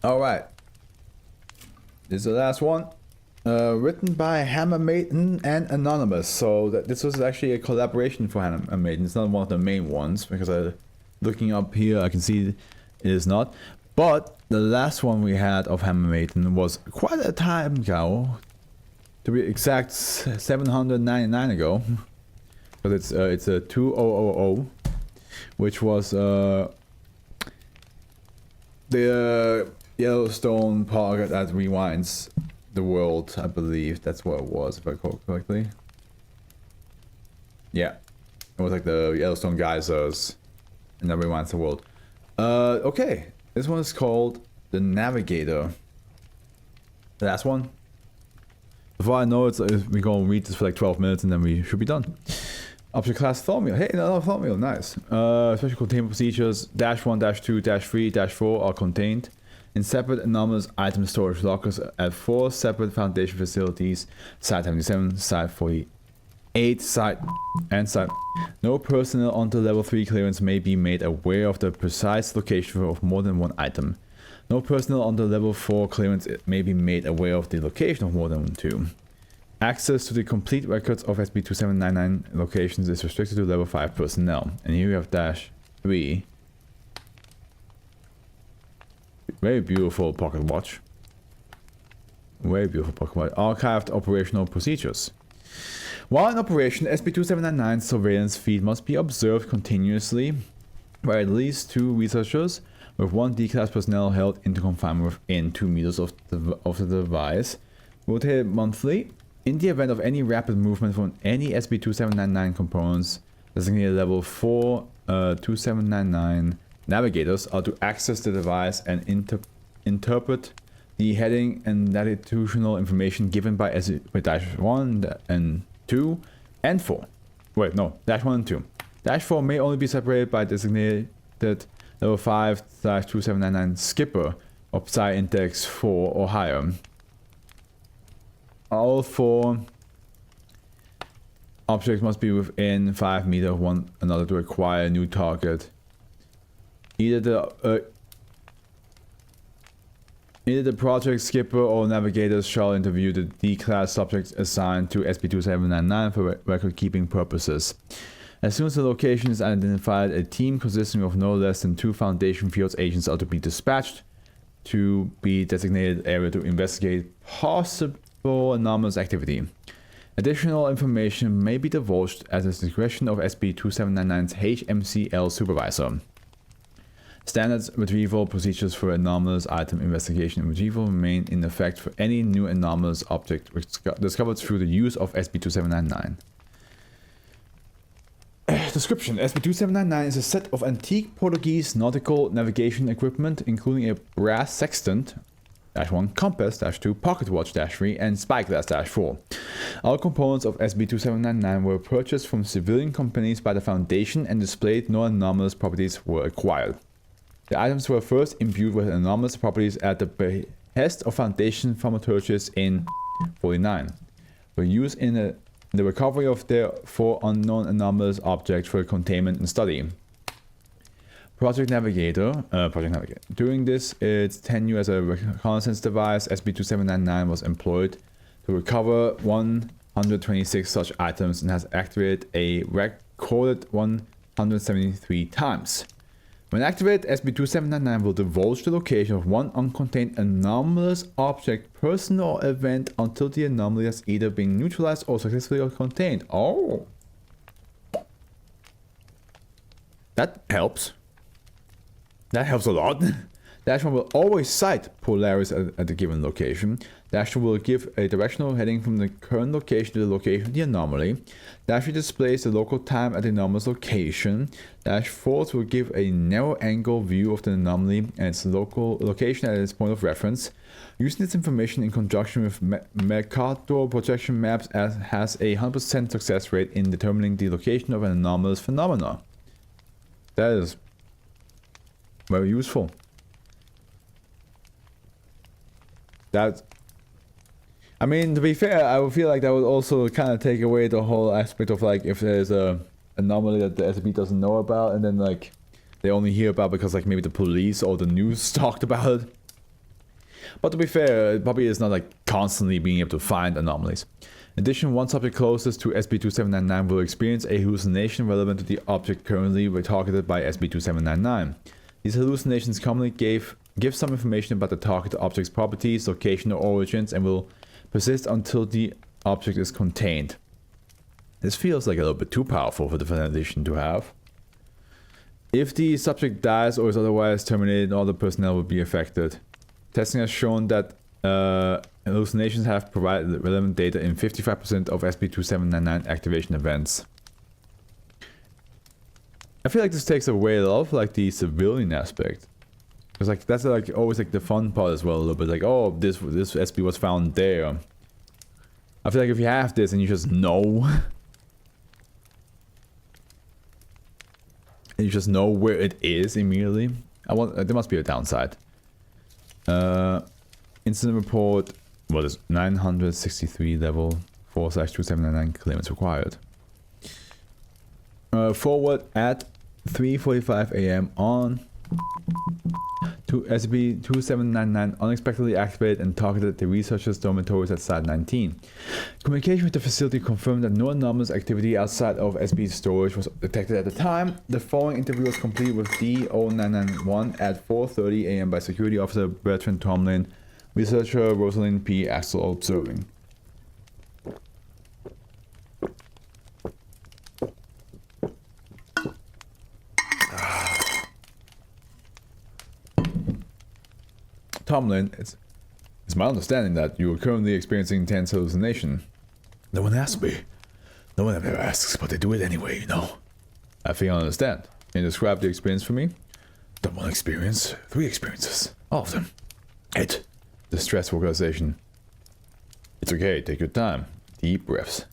Alright. This is the last one. Written by Hammer Maiden and Anonymous. So this was actually a collaboration for Hammer Maiden. It's not one of the main ones because looking up here I can see it is not. But the last one we had of Hammer Maiden was quite a time ago. To be exact, 799 ago. Because it's a 2000, which was the Yellowstone park that rewinds the world, I believe. That's what it was, if I recall correctly. Yeah. It was like the Yellowstone geysers, and that rewinds the world. Okay. This one is called the Navigator. The last one. Before I know it, we're going to read this for like 12 minutes and then we should be done. Object class Thaumiel. Hey, another Thaumiel. Nice. Special containment procedures -1, -2, -3, -4 are contained in separate anomalous item storage lockers at 4 separate Foundation facilities. Site 77, Site 48, Site and Site. No personnel under level 3 clearance may be made aware of the precise location of more than one item. No personnel under level 4 clearance may be made aware of the location of more than 2. Access to the complete records of SCP-2799 locations is restricted to level 5 personnel. And here we have -3. Very beautiful pocket watch. Very beautiful pocket watch. Archived operational procedures. While in operation, SCP-2799's surveillance feed must be observed continuously by at least 2 researchers, with 1 D-class personnel held into confinement within 2 meters of the device, rotated monthly. In the event of any rapid movement from any SCP-2799 components, designated level 4 2799 navigators are to access the device and interpret the heading and latitudinal information given by SCP-1 and 2 and 4. Wait, no, -1 and 2. -4 may only be separated by designated level 5/2799 skipper of Psi Index 4 or higher. All 4 objects must be within 5 meters of one another to acquire a new target. Either the project skipper or navigators shall interview the D-class subjects assigned to SCP-2799 for record-keeping purposes. As soon as the location is identified, a team consisting of no less than 2 Foundation Fields agents are to be dispatched to the designated area to investigate possible anomalous activity. Additional information may be divulged at the discretion of SCP-2799's HMCL supervisor. Standard retrieval procedures for anomalous item investigation and retrieval remain in effect for any new anomalous object discovered through the use of SCP-2799. Description: SCP-2799 is a set of antique Portuguese nautical navigation equipment, including a brass sextant, -1, compass, -2, pocket watch, -3, and spyglass, -4. All components of SCP-2799 were purchased from civilian companies by the Foundation and displayed no anomalous properties were acquired. The items were first imbued with anomalous properties at the behest of Foundation thaumaturgists in 49. Were used in the recovery of their 4 unknown anomalous objects for containment and study. Project Navigator. During its tenure as a reconnaissance device, SCP-2799 was employed to recover 126 such items and has activated a recorded 173 times. When activated, SCP-2799 will divulge the location of one uncontained anomalous object, person, or event until the anomaly has either been neutralized or successfully contained. Oh! That helps. That helps a lot. The action will always cite Polaris at the given location. The action will give a directional heading from the current location to the location of the anomaly. The action displays the local time at the anomalous location. The force will give a narrow angle view of the anomaly and its local location at its point of reference. Using this information in conjunction with Mercator projection maps has a 100% success rate in determining the location of an anomalous phenomena. That is very useful. I mean, to be fair, I would feel like that would also kind of take away the whole aspect of like if there's a anomaly that the SCP doesn't know about, and then like they only hear about because like maybe the police or the news talked about it. But to be fair, it probably is not like constantly being able to find anomalies. In addition, one subject closest to SCP-2799 will experience a hallucination relevant to the object currently targeted by SCP-2799. These hallucinations commonly give some information about the target object's properties, location, or origins, and will persist until the object is contained. This feels like a little bit too powerful for the Foundation to have. If the subject dies or is otherwise terminated, all the personnel will be affected. Testing has shown that hallucinations have provided relevant data in 55% of SCP-2799 activation events. I feel like this takes away a lot of like the civilian aspect. Because like that's like always like the fun part as well a little bit, like, oh, this SCP was found there. I feel like if you have this and you just know and you just know where it is immediately, there must be a downside. Incident report, what is 963 level 4/2799 claimants required. Forward at 3:45 AM on to SCP-2799 unexpectedly activated and targeted the researchers' dormitories at Site 19. Communication with the facility confirmed that no anomalous activity outside of SCP storage was detected at the time. The following interview was completed with D0991 at 4:30 AM by Security Officer Bertrand Tomlin, Researcher Rosalind P. Axel observing. Tomlin, it's my understanding that you are currently experiencing intense hallucination. No one asked me. No one ever asks, but they do it anyway, you know. I think I understand. Can you describe the experience for me? Not one experience, 3 experiences. All of them. Ed. Distress vocalization. It's okay, take your time. Deep breaths.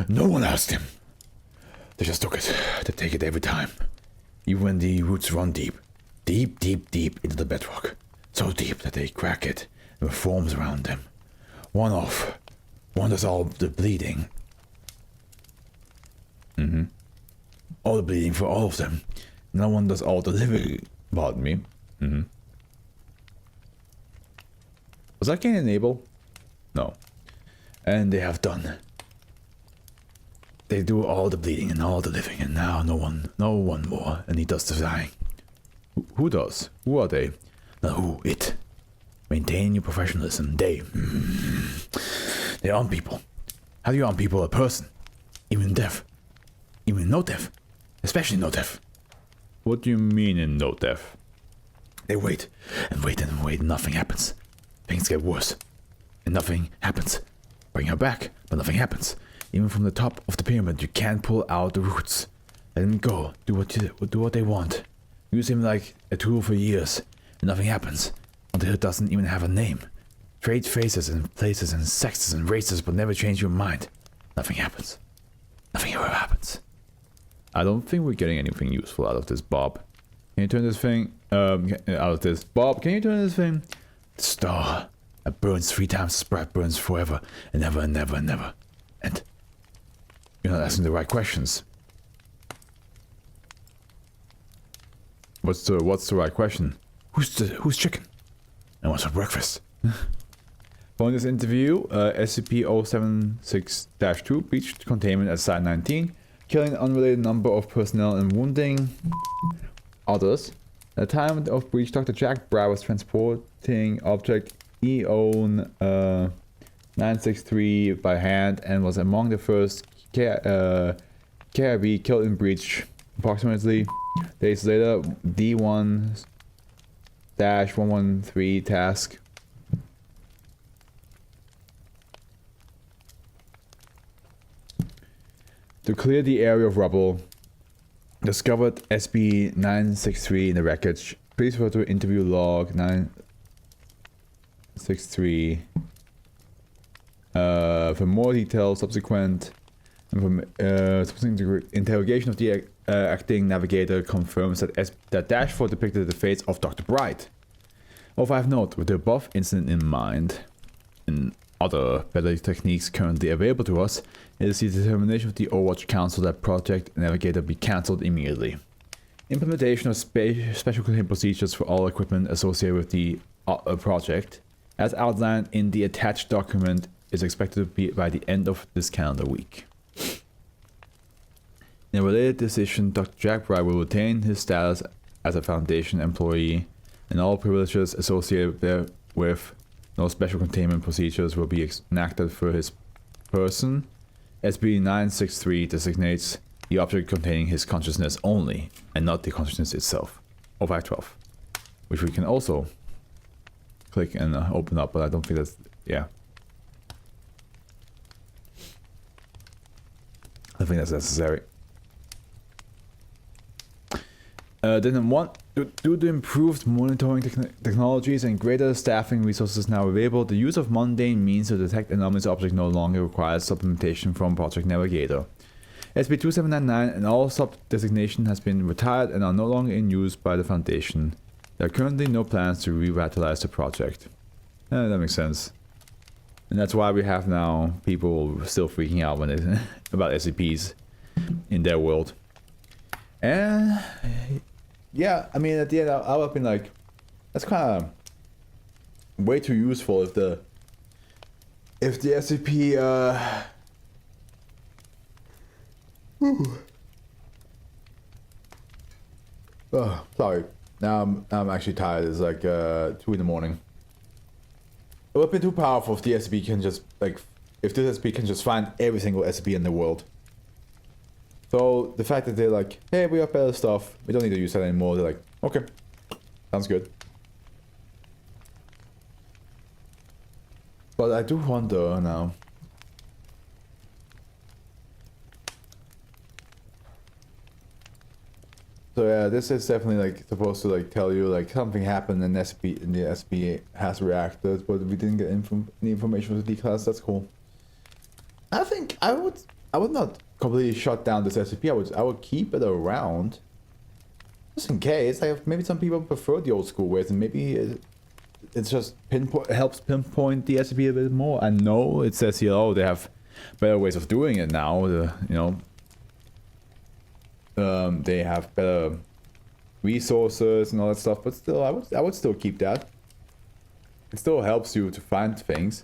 No one asked him. They just took it. They take it every time. Even when the roots run deep. Deep, deep, deep into the bedrock. So deep that they crack it and forms around them. One off. One does all the bleeding. All the bleeding for all of them. No one does all the living. Pardon me. Was that Cain and Abel? No. And they have done. They do all the bleeding and all the living, and now no one more, and he does the dying. Who does? Who are they? Not who, it. Maintain your professionalism. They arm people. How do you arm people? A person. Even deaf. Even no deaf. Especially no deaf. What do you mean in no deaf? They wait and wait and wait and nothing happens. Things get worse. And nothing happens. Bring her back, but nothing happens. Even from the top of the pyramid, you can't pull out the roots. Let them go. Do what they want. Use him like a tool for years. And nothing happens until it doesn't even have a name. Trade faces and places and sexes and races, but never change your mind. Nothing happens. Nothing ever happens. I don't think we're getting anything useful out of this, Bob. Can you turn this thing out of this? Bob, can you turn this thing? The star that burns 3 times as bright burns forever and never and never and never. And you're not asking the right questions. What's the right question? Who's chicken? And what's for breakfast? Following this interview, SCP-076-2 breached containment at Site 19, killing an unrelated number of personnel and wounding others. At the time of breach, Dr. Jack Brown was transporting object EO963 by hand and was among the first KIB killed in breach. Approximately days later, D1-113 task. To clear the area of rubble, discovered SB-963 in the wreckage. Please refer to interview log 963 for more details. Subsequent interrogation of the acting navigator confirms that dashboard depicted the face of Dr. Bright. Of I have note, with the above incident in mind, and other better techniques currently available to us, it is the determination of the Overwatch Council that Project Navigator be cancelled immediately. Implementation of special containment procedures for all equipment associated with the project as outlined in the attached document, is expected to be by the end of this calendar week. In a related decision, Dr. Jack Bright will retain his status as a Foundation employee, and all privileges associated therewith. No special containment procedures will be enacted for his person. SB 963 designates the object containing his consciousness only, and not the consciousness itself. 0512. Which we can also click and open up, but I don't think that's... yeah. I think that's necessary. Then one, due to improved monitoring technologies and greater staffing resources now available, the use of mundane means to detect anomalous objects no longer requires supplementation from Project Navigator. SB 2799 and all sub-designation has been retired and are no longer in use by the Foundation. There are currently no plans to revitalize the project. That makes sense. And that's why we have now people still freaking out when they about SCPs in their world. And yeah, I mean, at the end, I would have been like, that's kind of way too useful if the SCP oh, sorry. Now I'm actually tired. It's like 2 in the morning. It would have been too powerful if the SCP can just like, if this SCP can just find every single SCP in the world. So the fact that they're like, hey, we have better stuff, we don't need to use that anymore, they're like, okay, sounds good. But I do wonder now. So yeah, this is definitely like supposed to like tell you like something happened and the SCP has reacted, but we didn't get any information from the D-class. That's cool. I think I would not completely shut down this SCP. I would keep it around, just in case. Like maybe some people prefer the old school ways, and maybe it's just helps pinpoint the SCP a bit more. I know it says here, oh, they have better ways of doing it now. They have better resources and all that stuff. But still, I would still keep that. It still helps you to find things.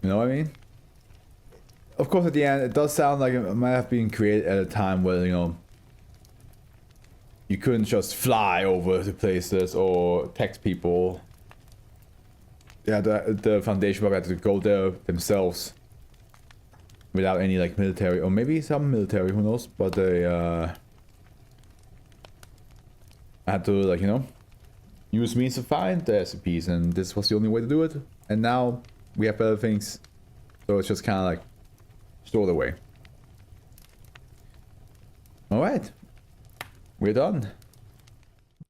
You know what I mean? Of course, at the end, it does sound like it might have been created at a time where, you couldn't just fly over to places or text people. Yeah, the Foundation probably had to go there themselves without any, like, military, or maybe some military, who knows, but they, had to, like, use means to find the SCPs, and this was the only way to do it. And now we have better things, so it's just kind of like stored away. Alright, we're done.